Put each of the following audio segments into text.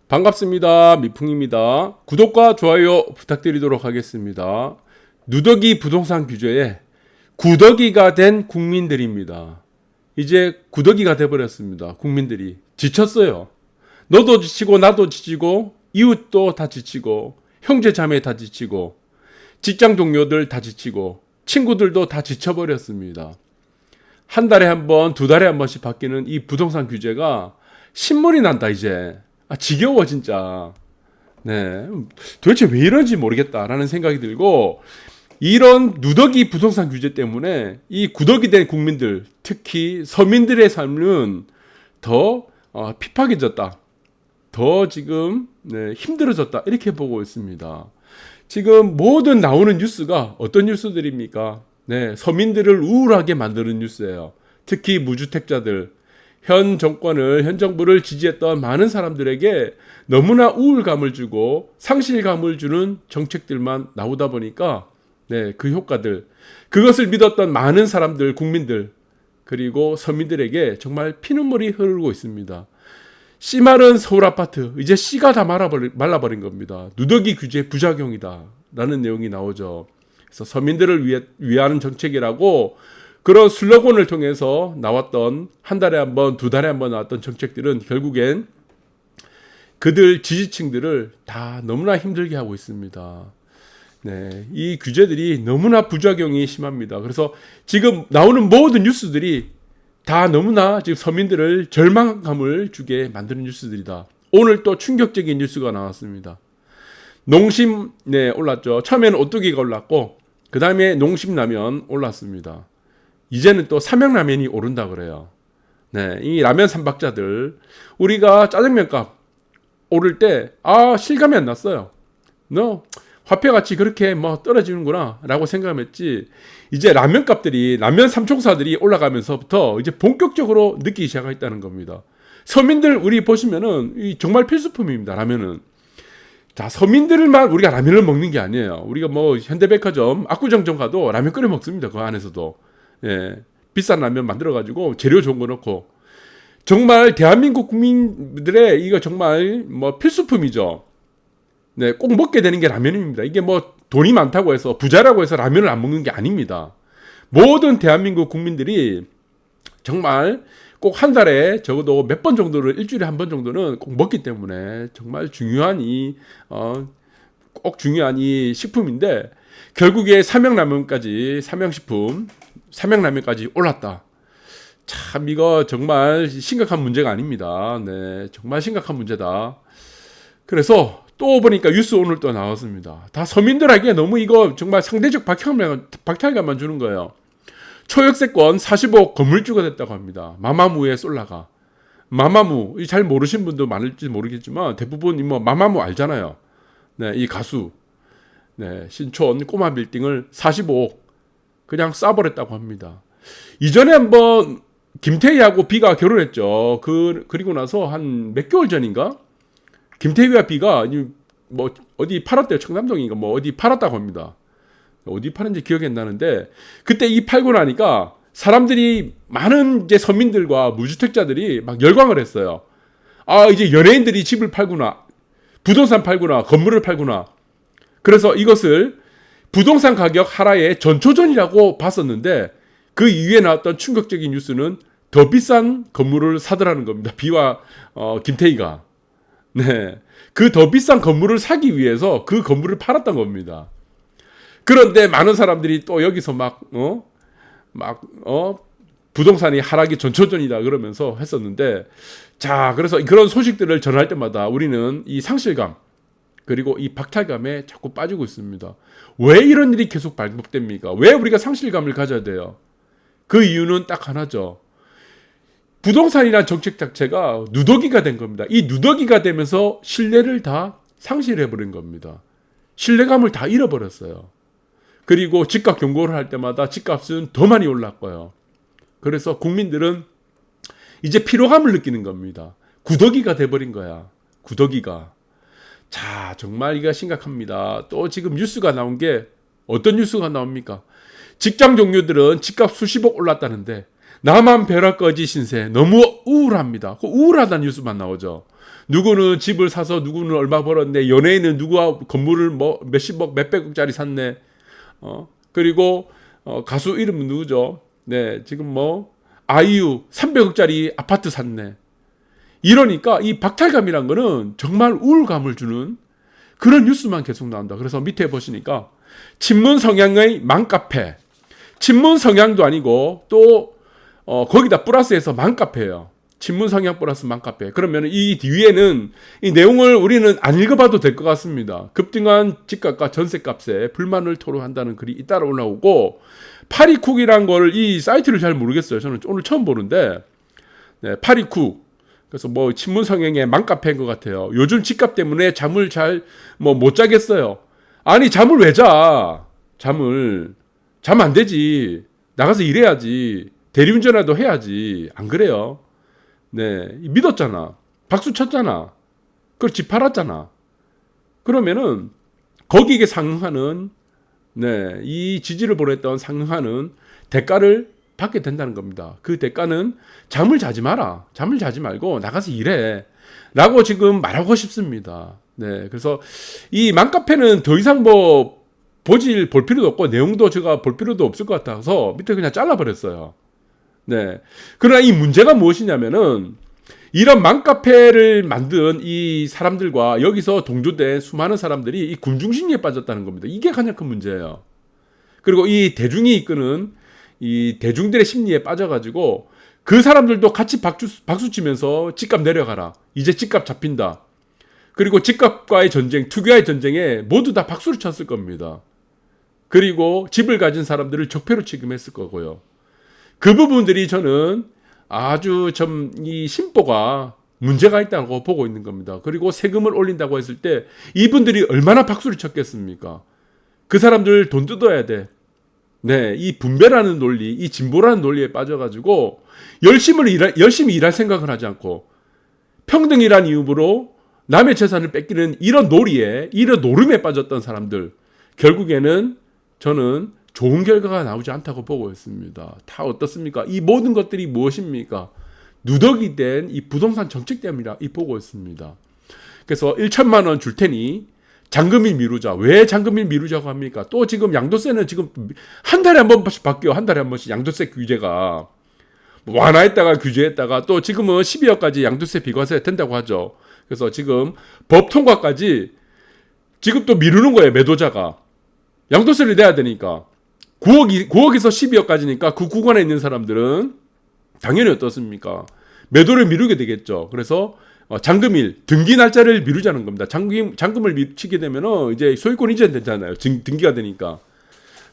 반갑습니다. 미풍입니다. 구독과 좋아요 부탁드리도록 하겠습니다. 누더기 부동산 규제에 구더기가 된 국민들입니다. 이제 구더기가 돼버렸습니다. 국민들이 지쳤어요. 너도 지치고 나도 지치고 이웃도 다 지치고 형제 자매 다 지치고 직장 동료들 다 지치고 친구들도 다 지쳐버렸습니다. 한 달에 한 번, 두 달에 한 번씩 바뀌는 이 부동산 규제가 신물이 난다 이제. 지겨워 진짜. 네, 도대체 왜 이런지 모르겠다라는 생각이 들고, 이런 누더기 부동산 규제 때문에 이 구더기 된 국민들, 특히 서민들의 삶은 더 핍박해졌다, 더 지금 힘들어졌다, 이렇게 보고 있습니다. 지금 모든 나오는 뉴스가 어떤 뉴스들입니까? 네, 서민들을 우울하게 만드는 뉴스예요. 특히 무주택자들, 현 정부를 지지했던 많은 사람들에게 너무나 우울감을 주고 상실감을 주는 정책들만 나오다 보니까 그 효과들, 그것을 믿었던 많은 사람들, 국민들, 그리고 서민들에게 정말 피눈물이 흐르고 있습니다. 씨 마른 서울 아파트, 이제 씨가 다 말라버린 겁니다. 누더기 규제 부작용이다 라는 내용이 나오죠. 그래서 서민들을 위하는 정책이라고 그런 슬로건을 통해서 나왔던, 한 달에 한 번, 두 달에 한 번 나왔던 정책들은 결국엔 그들 지지층들을 다 너무나 힘들게 하고 있습니다. 네, 이 규제들이 너무나 부작용이 심합니다. 그래서 지금 나오는 모든 뉴스들이 다 너무나 지금 서민들을 절망감을 주게 만드는 뉴스들이다. 오늘 또 충격적인 뉴스가 나왔습니다. 농심 올랐죠. 처음에는 오뚜기가 올랐고 그 다음에 농심라면 올랐습니다. 이제는 또 삼양라면이 오른다 그래요. 네, 이 라면 삼박자들, 우리가 짜장면값 오를 때 실감이 안 났어요. 화폐가치 그렇게 떨어지는구나 라고 생각했지, 이제 라면값들이, 라면 삼총사들이 올라가면서부터 이제 본격적으로 느끼기 시작했다는 겁니다. 서민들 우리 보시면은 정말 필수품입니다. 라면은. 자, 서민들만 우리가 라면을 먹는 게 아니에요. 우리가 현대백화점, 압구정점 가도 라면 끓여 먹습니다. 그 안에서도. 예, 비싼 라면 만들어가지고 재료 좋은 거 넣고. 정말 대한민국 국민들의 이거 정말 필수품이죠. 네, 꼭 먹게 되는 게 라면입니다. 이게 돈이 많다고 해서, 부자라고 해서 라면을 안 먹는 게 아닙니다. 모든 대한민국 국민들이 정말 꼭 한 달에 적어도 몇 번 정도를, 일주일에 한 번 정도는 꼭 먹기 때문에 정말 중요한 꼭 중요한 이 식품인데, 결국에 삼양라면까지 올랐다. 참 이거 정말 심각한 문제가 아닙니다. 네, 정말 심각한 문제다. 그래서 또 보니까 뉴스 오늘 또 나왔습니다. 다 서민들에게 너무 이거 정말 상대적 박탈감만 주는 거예요. 초역세권 45억 건물주가 됐다고 합니다. 마마무의 솔라가. 마마무, 잘 모르신 분도 많을지 모르겠지만 대부분 마마무 알잖아요. 네, 이 가수. 네, 신촌 꼬마 빌딩을 45억 그냥 쏴버렸다고 합니다. 이전에 한번 김태희하고 비가 결혼했죠. 그리고 나서 한 몇 개월 전인가? 김태희와 비가 어디 팔았대요. 청담동인가 어디 팔았다고 합니다. 어디 파는지 기억이 안 나는데, 그때 이 팔고 나니까 사람들이, 많은 이제 서민들과 무주택자들이 막 열광을 했어요. 이제 연예인들이 집을 팔구나, 부동산 팔구나, 건물을 팔구나. 그래서 이것을 부동산 가격 하락의 전초전이라고 봤었는데, 그 이후에 나왔던 충격적인 뉴스는 더 비싼 건물을 사더라는 겁니다. 비와 김태희가. 네, 그 더 비싼 건물을 사기 위해서 그 건물을 팔았던 겁니다. 그런데 많은 사람들이 또 여기서 부동산이 하락이 전초전이다 그러면서 했었는데, 자, 그래서 그런 소식들을 전할 때마다 우리는 이 상실감, 그리고 이 박탈감에 자꾸 빠지고 있습니다. 왜 이런 일이 계속 반복됩니까? 왜 우리가 상실감을 가져야 돼요? 그 이유는 딱 하나죠. 부동산이라는 정책 자체가 누더기가 된 겁니다. 이 누더기가 되면서 신뢰를 다 상실해버린 겁니다. 신뢰감을 다 잃어버렸어요. 그리고 집값 경고를 할 때마다 집값은 더 많이 올랐고요. 그래서 국민들은 이제 피로감을 느끼는 겁니다. 구더기가 돼버린 거야. 구더기가. 자, 정말 이가 심각합니다. 또 지금 뉴스가 나온 게, 어떤 뉴스가 나옵니까? 직장 동료들은 집값 수십억 올랐다는데 나만 벼락거지 신세. 너무 우울합니다. 그 우울하다는 뉴스만 나오죠. 누구는 집을 사서 누구는 얼마 벌었네. 연예인은 누구와 건물을 뭐 몇십억, 몇백억짜리 샀네. 그리고 가수 이름은 누구죠? 네, 지금 뭐 아이유 300억짜리 아파트 샀네. 이러니까 이 박탈감이란 거는 정말 우울감을 주는 그런 뉴스만 계속 나온다. 그래서 밑에 보시니까 친문 성향의 맘카페. 친문 성향도 아니고 또 거기다 플러스해서 맘카페예요. 친문 성향 플러스 맘카페. 그러면 이 뒤에는 이 내용을 우리는 안 읽어봐도 될 것 같습니다. 급등한 집값과 전세값에 불만을 토로한다는 글이 잇따라 올라오고 파리쿡이란 걸 이 사이트를 잘 모르겠어요. 저는 오늘 처음 보는데 네, 파리쿡. 그래서 뭐 친문 성향의 맘카페인 것 같아요. 요즘 집값 때문에 잠을 잘 뭐 못 자겠어요. 아니 잠을 왜 자? 잠 안 되지. 나가서 일해야지. 대리운전이라도 해야지. 안 그래요? 네, 믿었잖아. 박수 쳤잖아. 그걸 집 팔았잖아. 그러면은 거기에 상응하는 네, 이 지지를 보냈던 상응하는 대가를 받게 된다는 겁니다. 그 대가는 잠을 자지 마라. 잠을 자지 말고 나가서 일해. 라고 지금 말하고 싶습니다. 네, 그래서 이 맘카페는 더 이상 뭐 볼 필요도 없고 내용도 제가 볼 필요도 없을 것 같아서 밑에 그냥 잘라버렸어요. 네. 그러나 이 문제가 무엇이냐면은 이런 맘카페를 만든 이 사람들과 여기서 동조된 수많은 사람들이 이 군중심리에 빠졌다는 겁니다. 이게 가장 큰 문제예요. 그리고 이 대중이 이끄는 이 대중들의 심리에 빠져가지고 그 사람들도 같이 박수 치면서 집값 내려가라. 이제 집값 잡힌다. 그리고 집값과의 전쟁, 투기와의 전쟁에 모두 다 박수를 쳤을 겁니다. 그리고 집을 가진 사람들을 적폐로 취급했을 거고요. 그 부분들이 저는 아주 좀 이 심보가 문제가 있다고 보고 있는 겁니다. 그리고 세금을 올린다고 했을 때 이분들이 얼마나 박수를 쳤겠습니까? 그 사람들 돈 뜯어야 돼. 네, 이 분배라는 논리, 이 진보라는 논리에 빠져가지고 열심히 일할 생각을 하지 않고 평등이란 이유로 남의 재산을 뺏기는 이런 놀이에, 이런 노름에 빠졌던 사람들, 결국에는 저는 좋은 결과가 나오지 않다고 보고 있습니다. 다 어떻습니까? 이 모든 것들이 무엇입니까? 누더기 된 이 부동산 정책 때문이라 보고 있습니다. 그래서 1천만 원 줄 테니 잔금일 미루자. 왜 잔금일 미루자고 합니까? 또 지금 양도세는 지금 한 달에 한 번씩 바뀌어. 한 달에 한 번씩 양도세 규제가 완화했다가 규제했다가 또 지금은 12월까지 양도세 비과세 된다고 하죠. 그래서 지금 법 통과까지 지금 또 미루는 거예요. 매도자가. 양도세를 내야 되니까. 9억에서 12억까지니까 그 구간에 있는 사람들은 당연히 어떻습니까? 매도를 미루게 되겠죠. 그래서 잔금일, 등기 날짜를 미루자는 겁니다. 잔금을 미치게 되면은 이제 소유권 이전 되잖아요. 등기가 되니까.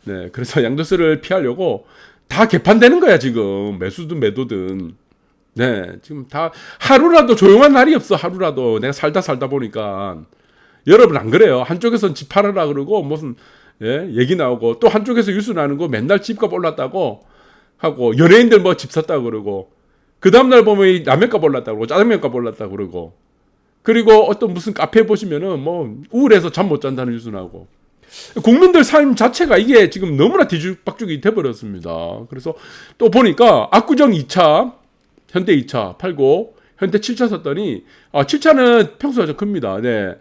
네, 그래서 양도세를 피하려고 다 개판되는 거야, 지금. 매수든 매도든. 네, 지금 다 하루라도 조용한 날이 없어, 하루라도. 내가 살다 보니까. 여러분 안 그래요? 한쪽에서는 집 팔아라 그러고 무슨 얘기 나오고 또 한쪽에서 뉴스 나는 거 맨날 집값 올랐다고 하고 연예인들 뭐 집 샀다고 그러고 그 다음날 보면 라면값 올랐다고 그러고 짜장면값 올랐다고 그러고 그리고 어떤 무슨 카페 보시면은 뭐 우울해서 잠 못 잔다는 뉴스 나오고 국민들 삶 자체가 이게 지금 너무나 뒤죽박죽이 돼버렸습니다. 그래서 또 보니까 압구정 2차 현대 2차 팔고 현대 7차 샀더니 7차는 평수가 좀 큽니다. 네.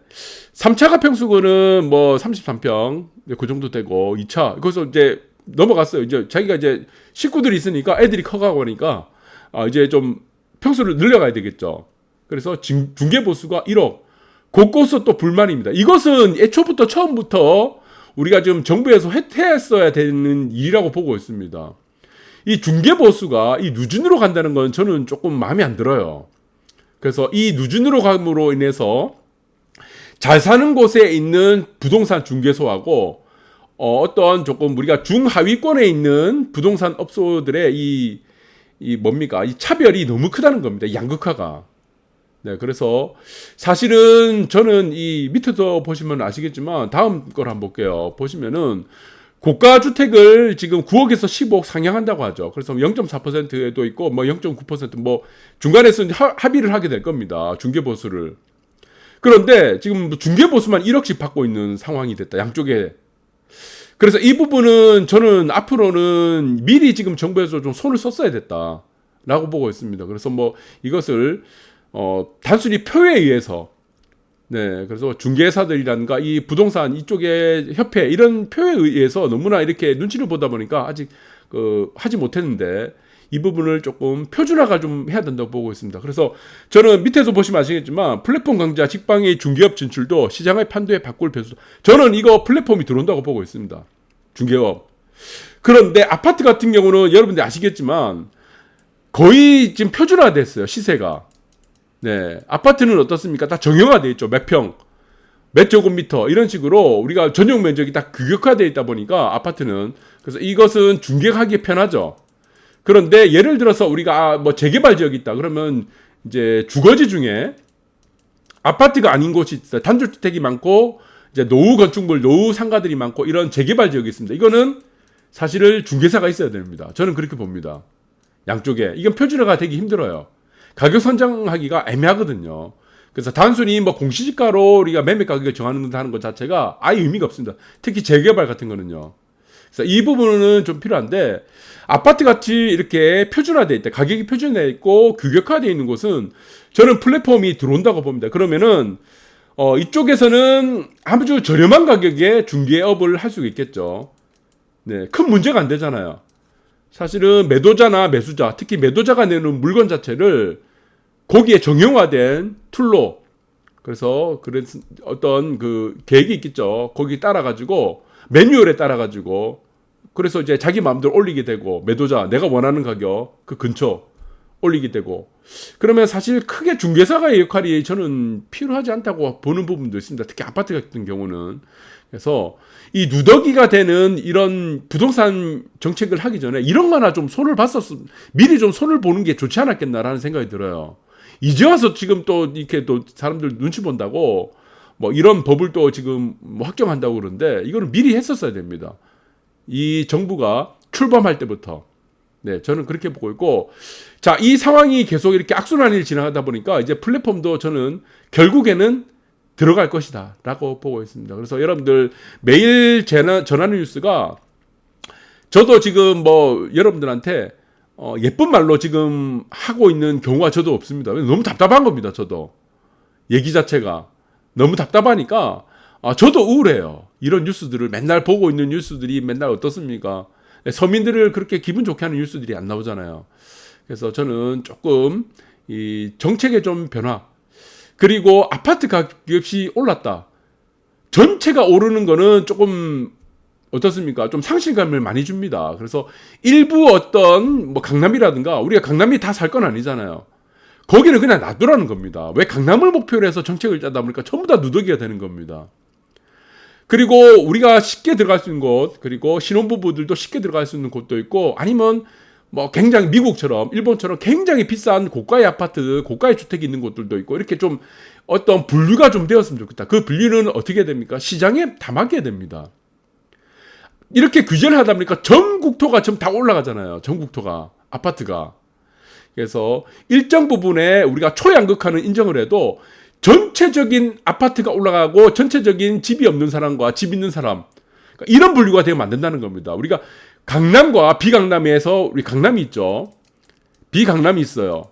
3차가 평수는 뭐 33평 그 정도 되고 2차 거기서 이제 넘어갔어요. 이제 자기가 이제 식구들이 있으니까 애들이 커가고 하니까 이제 좀 평수를 늘려가야 되겠죠. 그래서 중개 보수가 1억. 곳곳서 또 불만입니다. 이것은 애초부터 처음부터 우리가 지금 정부에서 했어야 되는 일이라고 보고 있습니다. 이 중개 보수가 이 누진으로 간다는 건 저는 조금 마음에 안 들어요. 그래서 이 누진으로 감으로 인해서 잘 사는 곳에 있는 부동산 중개소하고 어떤 조금 우리가 중하위권에 있는 부동산 업소들의 이 차별이 너무 크다는 겁니다. 양극화가. 네, 그래서 사실은 저는 이 밑에도 보시면 아시겠지만 다음 걸 한번 볼게요. 보시면은 고가 주택을 지금 9억에서 15억 상향한다고 하죠. 그래서 0.4%에도 있고 뭐 0.9% 뭐 중간에서 합의를 하게 될 겁니다. 중개 보수를. 그런데 지금 중개 보수만 1억씩 받고 있는 상황이 됐다. 양쪽에. 그래서 이 부분은 저는 앞으로는 미리 지금 정부에서 좀 손을 썼어야 됐다라고 보고 있습니다. 그래서 뭐 이것을 단순히 표에 의해서 네, 그래서 중개사들이라든가 이 부동산 이쪽의 협회 이런 표에 의해서 너무나 이렇게 눈치를 보다 보니까 아직 하지 못했는데 이 부분을 조금 표준화가 좀 해야 된다고 보고 있습니다. 그래서 저는 밑에서 보시면 아시겠지만 플랫폼 강자, 직방의 중개업 진출도 시장의 판도에 바꿀 변수. 저는 이거 플랫폼이 들어온다고 보고 있습니다. 중개업. 그런데 아파트 같은 경우는 여러분들 아시겠지만 거의 지금 표준화됐어요. 시세가. 네, 아파트는 어떻습니까? 다 정형화되어 있죠. 몇 평, 몇 제곱미터 이런 식으로 우리가 전용 면적이 다 규격화되어 있다 보니까 아파트는 그래서 이것은 중개하기 편하죠. 그런데 예를 들어서 우리가 뭐 재개발 지역이 있다 그러면 이제 주거지 중에 아파트가 아닌 곳이 있어요. 단독주택이 많고 이제 노후 건축물, 노후 상가들이 많고 이런 재개발 지역이 있습니다. 이거는 사실은 중개사가 있어야 됩니다. 저는 그렇게 봅니다. 양쪽에 이건 표준화가 되기 힘들어요. 가격 선정하기가 애매하거든요. 그래서 단순히 뭐 공시지가로 우리가 매매 가격을 정하는 것 자체가 아예 의미가 없습니다. 특히 재개발 같은 거는요. 그래서 이 부분은 좀 필요한데 아파트 같이 이렇게 표준화되어 있다. 가격이 표준화되어 있고 규격화되어 있는 곳은 저는 플랫폼이 들어온다고 봅니다. 그러면은 이쪽에서는 아주 저렴한 가격에 중개업을 할 수 있겠죠. 네, 큰 문제가 안 되잖아요. 사실은 매도자나 매수자, 특히 매도자가 내는 물건 자체를 거기에 정형화된 툴로 그래서 그런 어떤 그 계획이 있겠죠. 거기 따라가지고 매뉴얼에 따라가지고 그래서 이제 자기 마음대로 올리게 되고 매도자 내가 원하는 가격 그 근처 올리게 되고 그러면 사실 크게 중개사의 역할이 저는 필요하지 않다고 보는 부분도 있습니다. 특히 아파트 같은 경우는. 그래서 이 누더기가 되는 이런 부동산 정책을 하기 전에 이런 거나 좀 손을 봤었으면 미리 좀 손을 보는 게 좋지 않았겠나라는 생각이 들어요. 이제 와서 지금 또 이렇게 또 사람들 눈치 본다고 뭐 이런 법을 또 지금 뭐 확정한다고 그러는데 이거는 미리 했었어야 됩니다. 이 정부가 출범할 때부터. 네, 저는 그렇게 보고 있고, 자, 이 상황이 계속 이렇게 악순환이 지나가다 보니까 이제 플랫폼도 저는 결국에는 들어갈 것이다 라고 보고 있습니다. 그래서 여러분들 매일 전하는 뉴스가 저도 지금 뭐 여러분들한테 예쁜 말로 지금 하고 있는 경우가 저도 없습니다. 너무 답답한 겁니다. 저도 얘기 자체가 너무 답답하니까 저도 우울해요. 이런 뉴스들을 맨날 보고 있는 뉴스들이 맨날 어떻습니까? 서민들을 그렇게 기분 좋게 하는 뉴스들이 안 나오잖아요. 그래서 저는 조금 이 정책의 좀 변화 그리고 아파트 가격이 올랐다. 전체가 오르는 거는 조금 어떻습니까? 좀 상실감을 많이 줍니다. 그래서 일부 어떤 뭐 강남이라든가 우리가 강남이 다 살 건 아니잖아요. 거기는 그냥 놔두라는 겁니다. 왜 강남을 목표로 해서 정책을 짜다 보니까 전부 다 누더기가 되는 겁니다. 그리고 우리가 쉽게 들어갈 수 있는 곳, 그리고 신혼부부들도 쉽게 들어갈 수 있는 곳도 있고, 아니면 뭐 굉장히 미국처럼, 일본처럼 굉장히 비싼 고가의 아파트, 고가의 주택이 있는 곳들도 있고, 이렇게 좀 어떤 분류가 좀 되었으면 좋겠다. 그 분류는 어떻게 됩니까? 시장에 다 맡겨야 됩니다. 이렇게 규제를 하다 보니까 전 국토가 지금 다 올라가잖아요. 전 국토가, 아파트가. 그래서 일정 부분에 우리가 초양극화는 인정을 해도 전체적인 아파트가 올라가고 전체적인 집이 없는 사람과 집 있는 사람 그러니까 이런 분류가 되면 안 된다는 겁니다. 우리가 강남과 비강남에서 우리 강남이 있죠. 비강남이 있어요.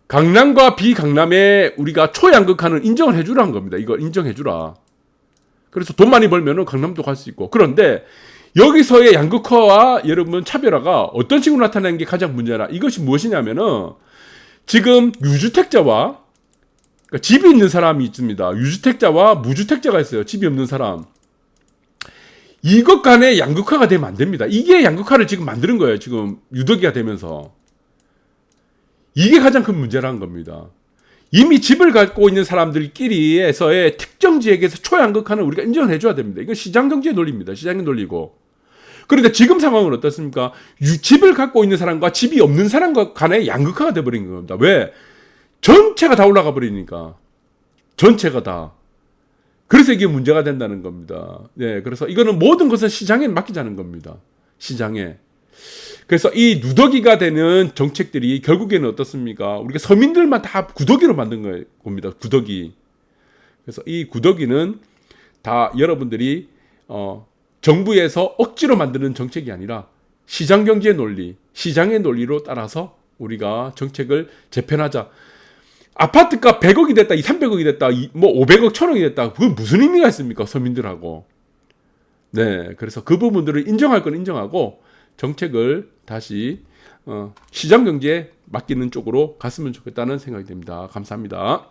강남과 비강남에 우리가 초양극화는 인정을 해주라는 겁니다. 이걸 인정해주라. 그래서 돈 많이 벌면은 강남도 갈 수 있고 그런데 여기서의 양극화와 여러분 차별화가 어떤 식으로 나타나는 게 가장 문제라. 이것이 무엇이냐면은 지금 유주택자와 그러니까 집이 있는 사람이 있습니다. 유주택자와 무주택자가 있어요. 집이 없는 사람. 이것 간의 양극화가 되면 안 됩니다. 이게 양극화를 지금 만드는 거예요. 지금 유더기가 되면서. 이게 가장 큰 문제라는 겁니다. 이미 집을 갖고 있는 사람들끼리에서의 특정 지역에서 초양극화는 우리가 인정을 해줘야 됩니다. 이건 시장경제의 논리입니다. 시장의 논리고. 그런데 지금 상황은 어떻습니까? 집을 갖고 있는 사람과 집이 없는 사람과 간의 양극화가 돼버린 겁니다. 왜? 전체가 다 올라가 버리니까. 전체가 다. 그래서 이게 문제가 된다는 겁니다. 네, 그래서 이거는 모든 것은 시장에 맡기자는 겁니다. 시장에. 그래서 이 누더기가 되는 정책들이 결국에는 어떻습니까? 우리가 서민들만 다 구더기로 만든 겁니다. 구더기. 그래서 이 구더기는 다 여러분들이 정부에서 억지로 만드는 정책이 아니라 시장 경제의 논리, 시장의 논리로 따라서 우리가 정책을 재편하자. 아파트가 100억이 됐다, 300억이 됐다, 뭐 500억, 1000억이 됐다. 그건 무슨 의미가 있습니까? 서민들하고. 네, 그래서 그 부분들을 인정할 건 인정하고 정책을 다시 시장 경제에 맡기는 쪽으로 갔으면 좋겠다는 생각이 듭니다. 감사합니다.